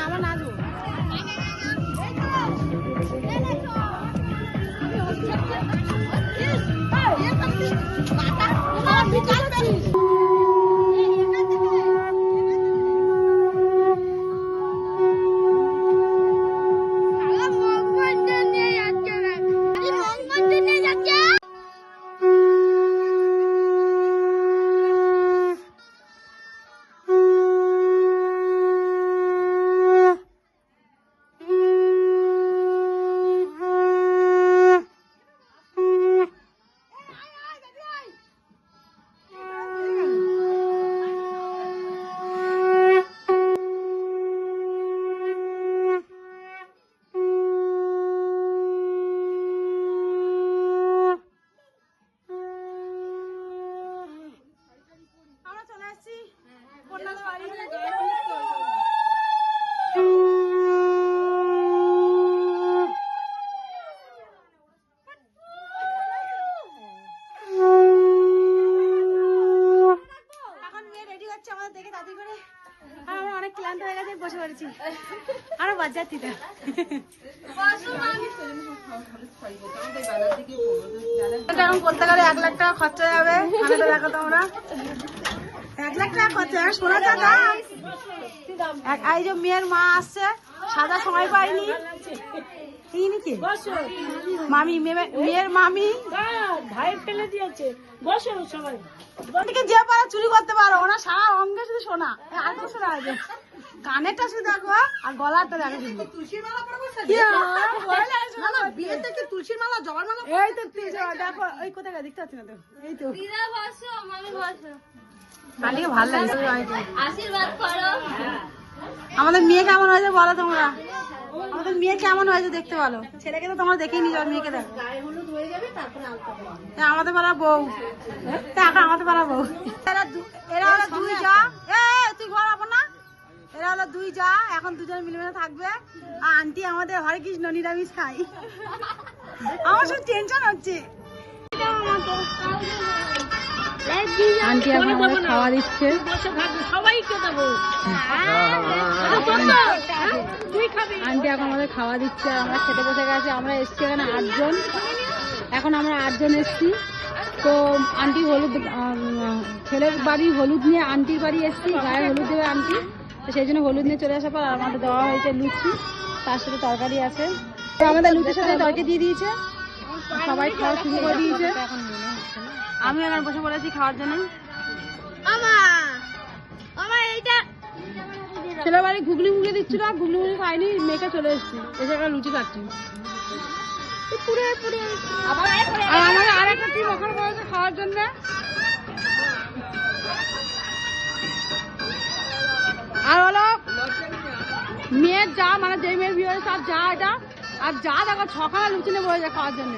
আমার নাচবো আরো বাজাচ্ছি এখন করতে গেলে 1 লাখ টাকা খরচা যাবে। দেখো তোমরা 1 লাখ টাকা খরচা শোনা দাদা। এই যে মেয়ের মা আসছে, সাদা সময় পাইনি নাকি মামি, মেয়ের মামি ভাই ফেলে দিয়েছে। বসো সবাই, যে পারো চুরি করতে পারো, ওনার সারা অঙ্গে শুধু সোনা। আর কিছু না, কানেরটা শুধু দেখো আর গলাটা দেখো। তুলসীর মালা বিয়েতে কি তুলসীর মালা, জবার মালা? এই তো দেখো, ওই কোথায় দেখতে পাচ্ছি না তো। এই তো ভালো লাগছে। আশীর্বাদ করো। আমাদের মেয়ে কেমন হয়েছে বলো তোমরা? আমাদের মেয়ে কেমন হয়েছে দেখতে বলো। ছেলেকে তো তোমরা দেখেই নিও, মেয়েকে দেখো। আমাদের পাড়া বউ, আমাদের পাড়া বউ। এরা হলো 2 যা। তুই ঘর আবো না। এরা হলো 2 যা, এখন দুজন মিলেমিশে থাকবে। আর আন্টি আমাদের হরে কৃষ্ণ নিরামিষ খাই। আমার সব টেনশন হচ্ছে। আন্টি এখন আমাদের খাওয়া দিচ্ছে। সবাইকে দেবো। আন্টি এখন আমাদের খাওয়া দিচ্ছে, আর আমরা খেতে বসে গেছি। আমরা এসছি এখানে 8 জন। এখন আমরা 8 জন এসছি। তো আন্টি হলুদ, ছেলের বাড়ি হলুদ নিয়ে আন্টির বাড়ি এসছি, গায়ে হলুদ দেবে আন্টি। তো সেই জন্য হলুদ নিয়ে চলে আসার পর আমাদের দেওয়া হয়েছে লুচি, তার সাথে তরকারি আছে। তো আমাদের লুচির সাথে তরকারি দিয়ে দিয়েছে, সবাই খাওয়া শুরু করে দিয়েছে। আমি এখন বসে পড়েছি খাওয়ার জন্য। ছেলের বাড়ি ঘুগলি মুগলি দিচ্ছিল, ঘুগলি মুগলি খাইনি, মেয়েকে চলে এসেছি, এসে একটা লুচি খাচ্ছি। আর আমাদের আর একটা টিম ওখানে পড়েছে খাওয়ার জন্য। আর হলো মেয়ের যা, মানে যে মেয়ের বিয়ে তার যা এটা, আর যা দেখো 6খানা লুচি নিয়ে পড়েছে খাওয়ার জন্য।